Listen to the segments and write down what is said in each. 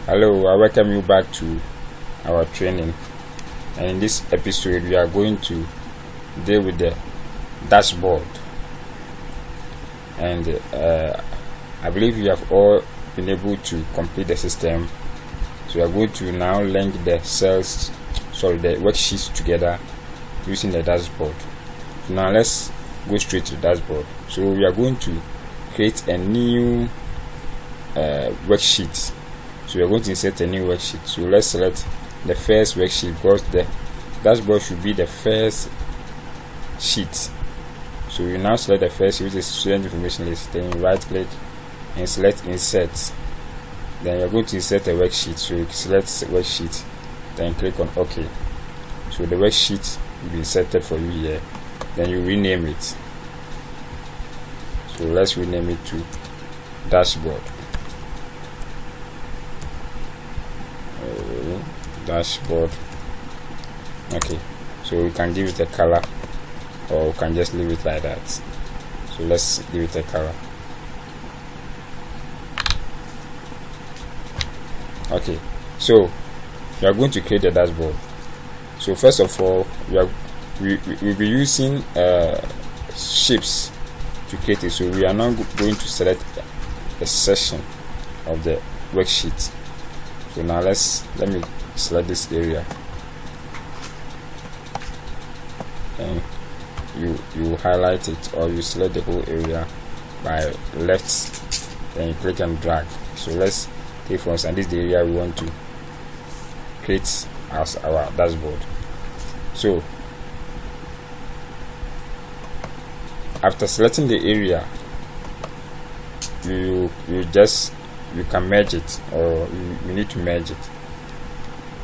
Hello, I welcome you back to our training, and in this episode we are going to deal with the dashboard. And I believe you have all been able to complete the system, so we are going to now link the the worksheets together using the dashboard. So now let's go straight to the dashboard. So we are going to create a new worksheet. So we are going to insert a new worksheet. So let's select the first worksheet because the dashboard should be the first sheet. So you now select the first sheet, which is student information list. Then you right click and select insert. Then you're going to insert a worksheet. So you select worksheet, then click on OK. So the worksheet will be inserted for you here. Then you rename it. So let's rename it to dashboard. Dashboard. Okay, so we can give it a color, or we can just leave it like that. So let's give it a color. Okay, so we are going to create a dashboard. So first of all, we'll be using shapes to create it. So we are now going to select a section of the worksheet. So now let me select this area, and you highlight it, or you select the whole area by left, then you click and drag. So let's take for instance, this is the area we want to create as our dashboard. So after selecting the area, you can merge it, or you need to merge it,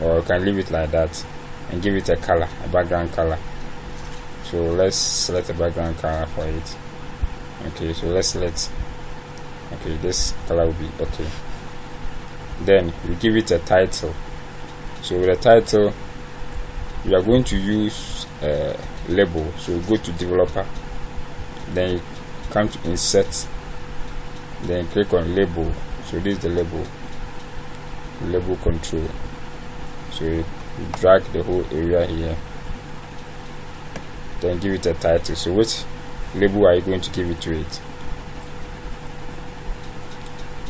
or you can leave it like that and give it a color, a background color. So let's select a background color for it. Okay, so let's select, okay, this color will be okay. Then you give it a title. So with a title, you are going to use a label. So you go to developer, then you come to insert, then click on label. So this is the label control. So you drag the whole area here, then give it a title. So which label are you going to give it to it?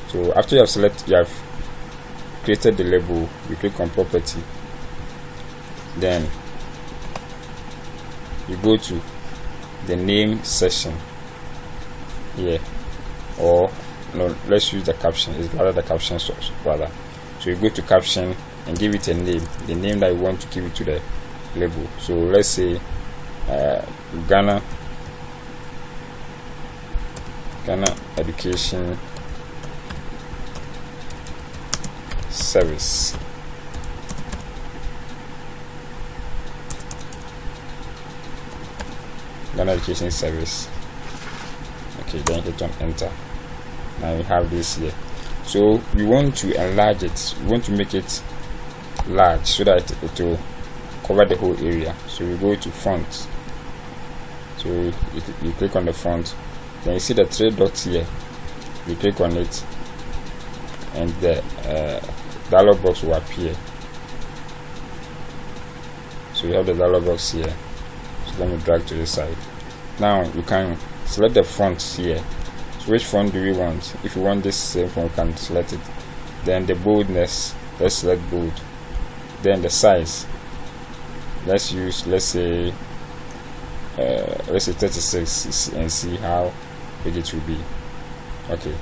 So after you have created the label, you click on property, then you go to the name section here, or no, let's use the caption. It's rather the caption rather. So you go to caption and give it a name, the name that you want to give it to the label. So let's say Ghana Education Service. Ghana Education Service. Okay, then hit on enter. Now we have this here. So we want to enlarge it. We want to make it large so that it will cover the whole area. So we go to font. So you click on the font. Then you see the three dots here. You click on it, and the dialog box will appear. So you have the dialog box here. So let me drag to the side. Now you can select the font here. So which font do we want? If you want this same font, you can select it. Then the boldness, let's select bold. Then the size, let's say 36, and see how big it will be. Okay,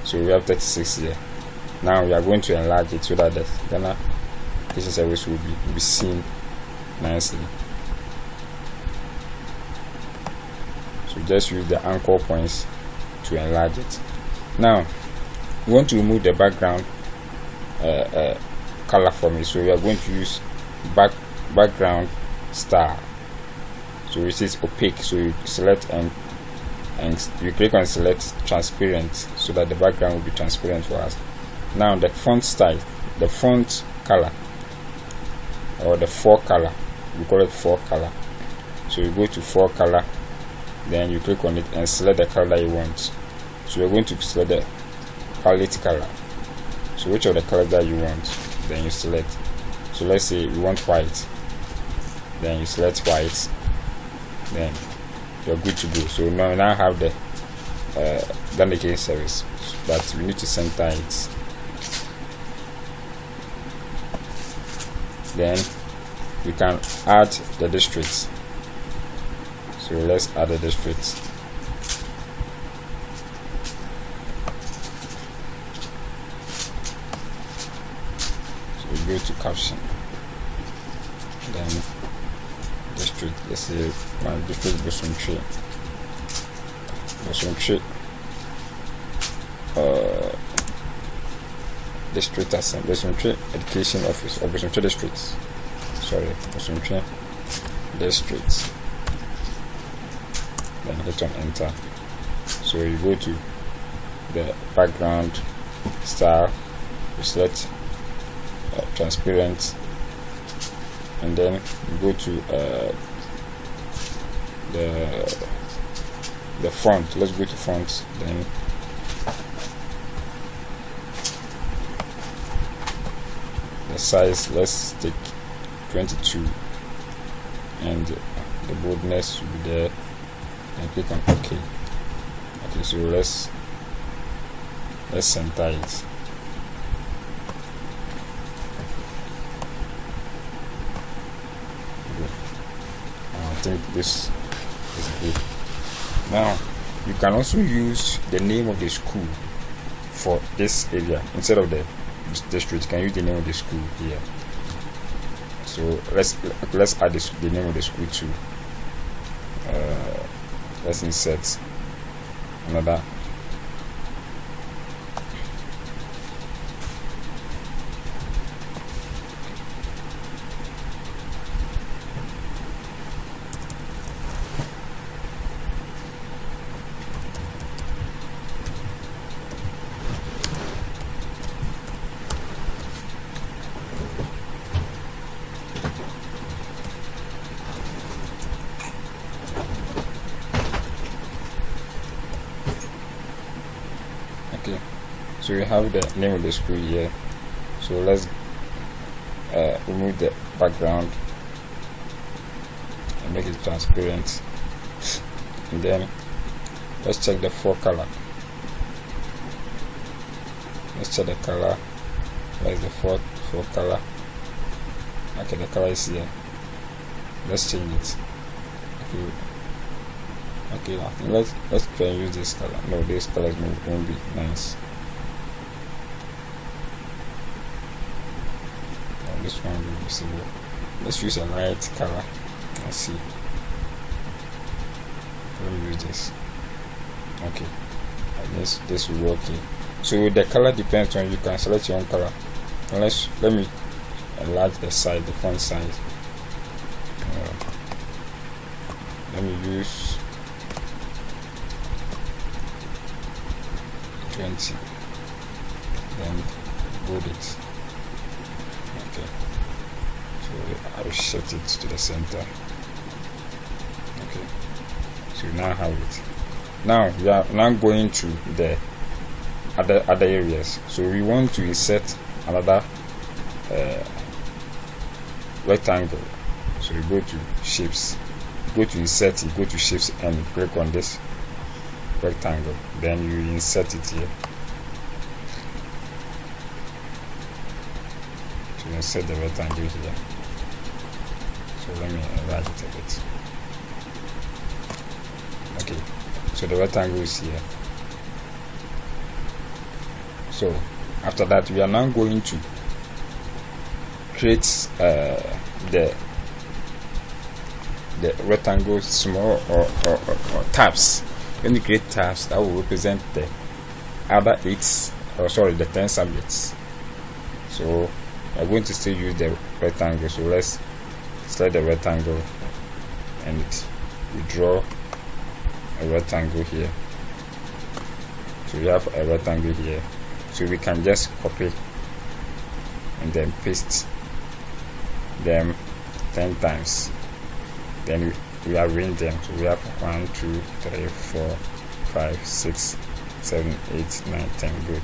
so we have 36 here. Now we are going to enlarge it so that the Ghana Education Service will be seen nicely. So just use the anchor points to enlarge it. Now we want to remove the background color from it. So we are going to use background star. So it is opaque. So you select and you click on select transparent, so that the background will be transparent for us. Now the font style, the font color, or the fore color, we call it fore color. So you go to fore color, then you click on it and select the color that you want. So you're going to select the palette color. So which of the colors that you want, then you select. So let's say we want white, then you select white, then you're good to go. So now we now have the Ghana Cake service, but we need to center it. Then we can add the districts. So let's add the districts. So we go to caption, then district. Let's say my district Bosomtwe. District Assembly, Bosomtwe Education Office, or Bosomtwe Districts. Sorry, Bosomtwe Districts. Then hit on enter. So you go to the background style, you select transparent, and then you go to the font. Let's go to font. Then the size, let's take 22, and the boldness will be there, and click on OK. Okay, so let's center it. I think this is good. Now you can also use the name of the school for this area instead of the district. You can use the name of the school here. So let's add the name of the school too. Let's insert another. Okay, so we have the name of the school here. So let's remove the background and make it transparent, and then let's check the font color. Let's check the color. Where is the font color? Okay, the color is here. Let's change it. Okay, I think let's try and use this color. No, this color won't be nice. No, this one will be visible. Let's use a light color. Let's see. Let me use this. Okay, this will work here. So the color depends on, you can select your own color. And let me enlarge the size, the font size. Let me use 20, then bold it. Okay, so I will shift it to the center. Okay, so now have it. Now we are now going to the other areas. So we want to insert another rectangle. So you go to shapes, go to insert it, go to shapes, and click on this rectangle, then you insert it here. So you insert the rectangle here. So let me enlarge it a bit. Okay, so the rectangle is here. So after that, we are now going to create the rectangle small or tabs. When you create tabs, that will represent the other 10 subjects. So I'm going to still use the rectangle. So let's select the rectangle and we draw a rectangle here. So we have a rectangle here. So we can just copy and then paste them 10 times. Then we arrange them. So we have 1, 2, 3, 4, 5, 6, 7, 8, 9, 10. Good.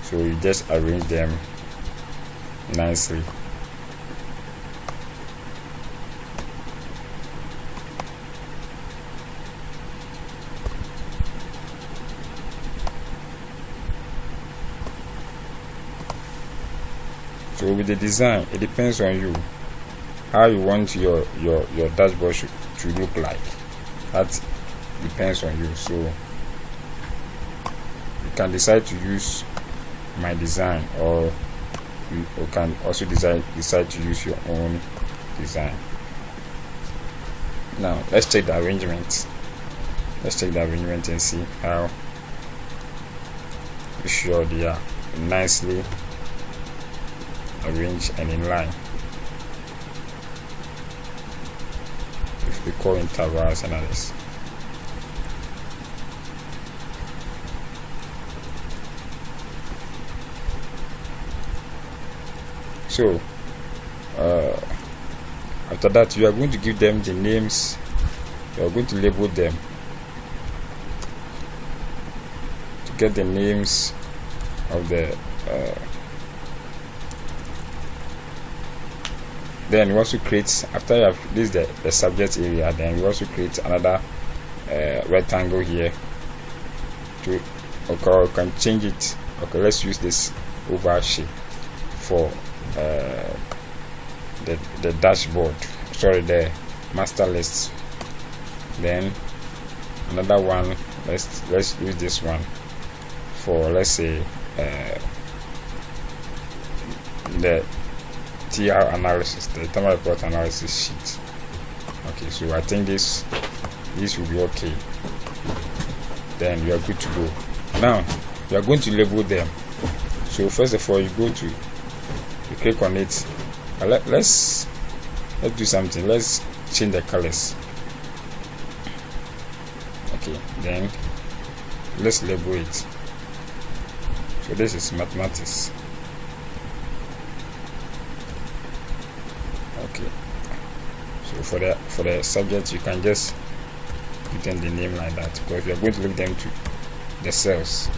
So you just arrange them nicely. So with the design, it depends on you how you want your dashboard to look like. That depends on you. So you can decide to use my design, or you can also decide to use your own design. Now let's check the arrangement. Let's check the arrangement and see how sure they are nicely arranged and in line. If we call intervals analysis. So after that, you are going to give them the names. You are going to label them to get the names of the then you also create, after you have this the subject area, then you also create another rectangle here to, okay, you can change it. Okay, let's use this oval shape for the dashboard, sorry, the master list. Then another one, let's use this one for, let's say, the TR analysis, the thermal report analysis sheet. Okay, so I think this will be okay. Then you are good to go. Now you are going to label them. So first of all, you click on it. Let's do something. Let's change the colors. Okay, then let's label it. So this is mathematics. Okay, so for the subject, you can just put in the name like that, because we are going to link them to the cells.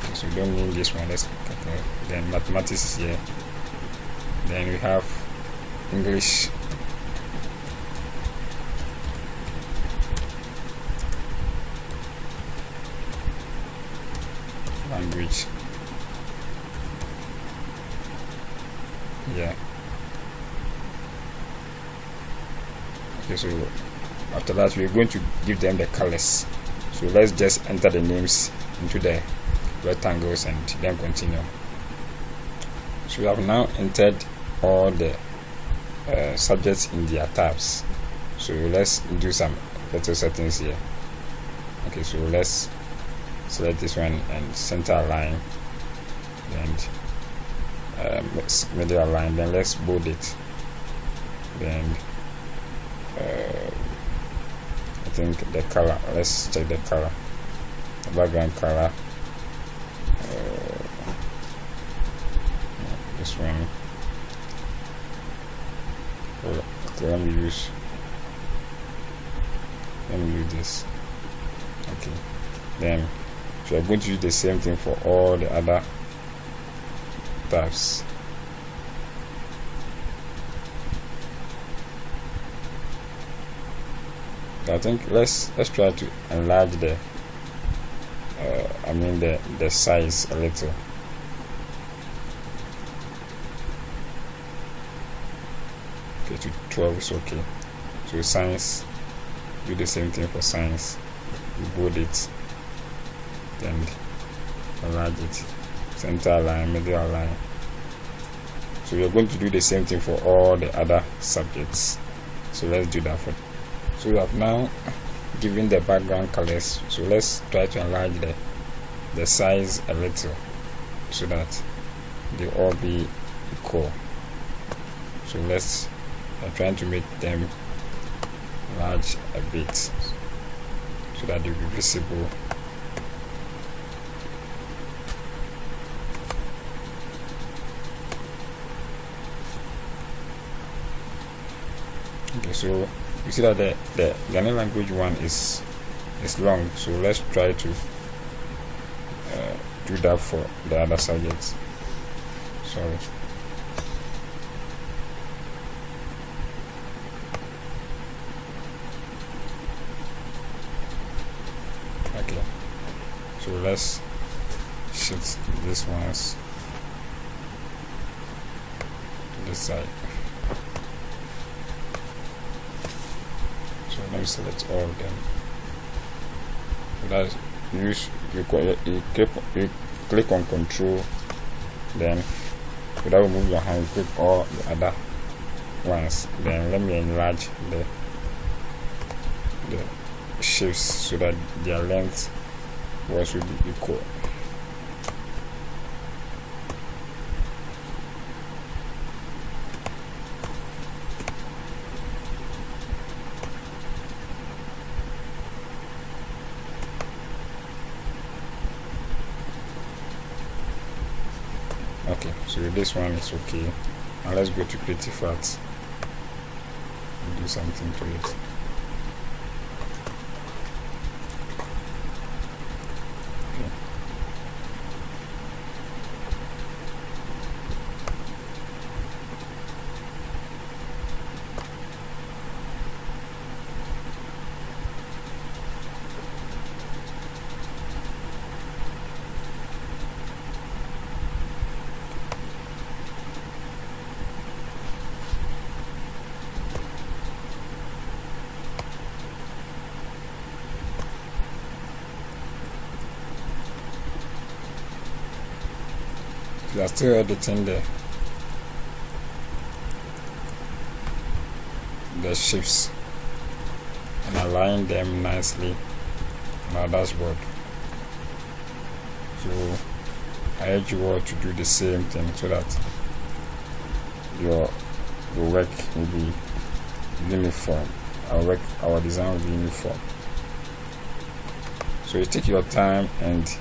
Okay, so we don't need this one. Let's then mathematics is here. Then we have English. Language. Yeah. Okay, so after that, we're going to give them the colors. So let's just enter the names into the rectangles and then continue. So we have now entered all the subjects in their tabs. So let's do some little settings here. Okay, so let's select this one and center align, and middle align. Then let's bold it. Then I think the color, let's check the color, the background color. This one. Okay, let me use this. Okay, then we are going to use the same thing for all the other tabs. I think let's try to enlarge the the size a little. Okay, to 12 is okay. So science, do the same thing for science. You bold it, then enlarge it, center align, middle align. So we are going to do the same thing for all the other subjects. So let's do that. So we have now given the background colors. So let's try to enlarge the size a little so that they all be equal. So I'm trying to make them large a bit so that they will be visible. Okay, so you see that the Ghanaian language one is long, so let's try to do that for the other subjects. Sorry. Okay, so let's shift this ones to this side. So let me select all of them. That's you click on control, then without moving your hand, you click all the other ones. Then let me enlarge the shapes so that their length will be equal. Okay, so this one is okay. Now let's go to Creative Arts and do something to it. We are still editing the shapes and align them nicely on our dashboard. So I urge you all to do the same thing so that your work will be uniform. Our design will be uniform. So you take your time and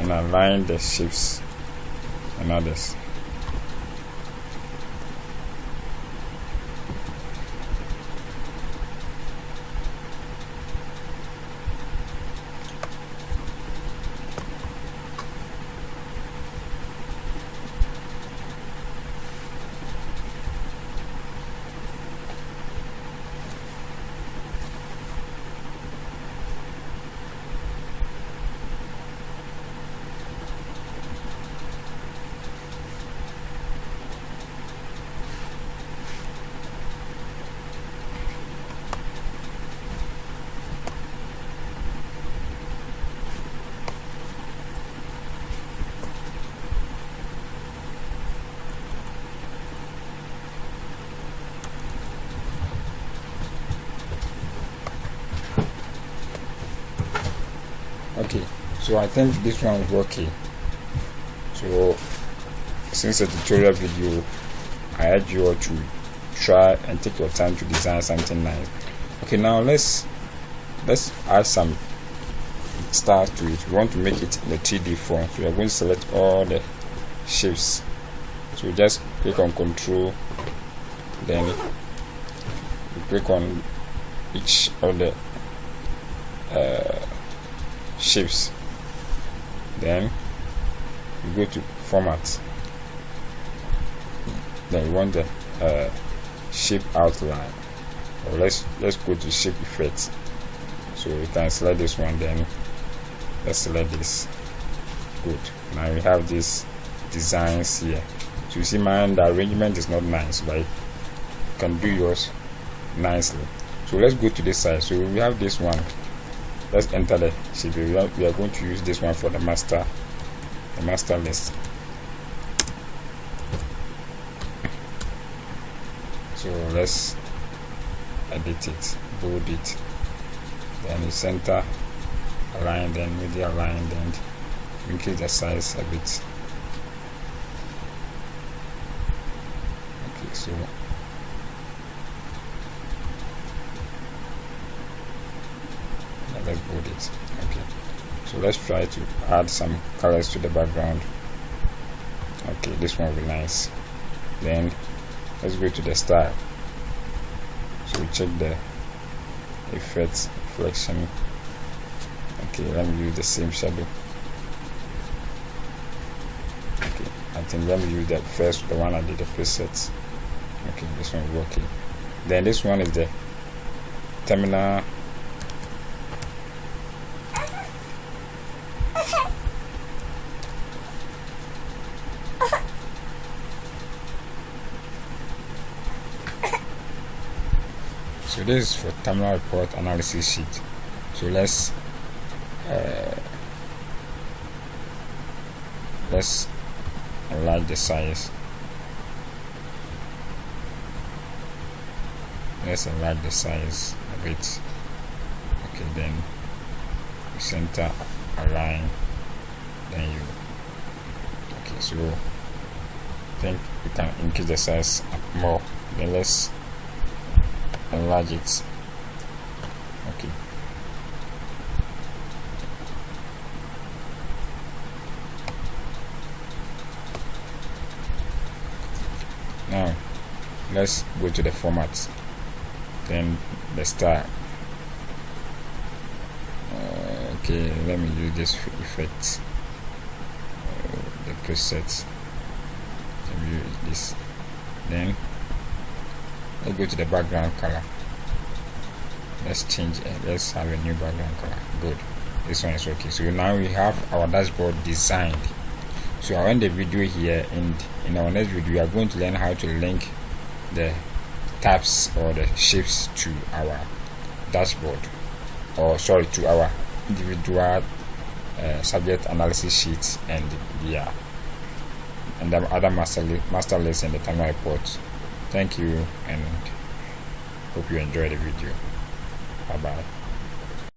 align the shapes and others. Okay, so I think this one is okay. So since a tutorial video, I urge you all to try and take your time to design something nice. Okay, now let's add some stars to it. We want to make it in the 3D form, so we are going to select all the shapes. So just click on control, then you click on each of the shapes, then you go to format, then you want the shape outline, or let's go to shape effects. So you can select this one, then let's select this. Good. Now we have these designs here. So you see mine, the arrangement is not nice, but you can do yours nicely. So let's go to this side. So we have this one. Let's enter the shape. We are going to use this one for the master list. So let's edit it, bold it, then you center, align, then media align, then increase the size a bit. Okay, so let's bold it. Okay, so let's try to add some colors to the background. Okay, this one will be nice. Then let's go to the style. So we check the effects, reflection. Okay, let me use the same shadow. think let me use the first, the one I did the presets. Okay, this one is working. Then this one is the terminal. So this is for terminal report analysis sheet. So let's enlarge the size. Let's enlarge the size a bit. Okay, then center align. Then you. Okay, so I think we can increase the size more. Then let's enlarge it. Okay. Now let's go to the format. Then the style. Okay, let me use this effect. The presets. Let me use this. Then let's go to the background color. Let's change it. Let's have a new background color. Good. This one is okay. So now we have our dashboard designed. So I'll end the video here, and in our next video we are going to learn how to link the tabs or the shapes to our dashboard, or sorry, to our individual subject analysis sheets and the other master lists and the terminal report. Thank you, and hope you enjoy the video. Bye bye.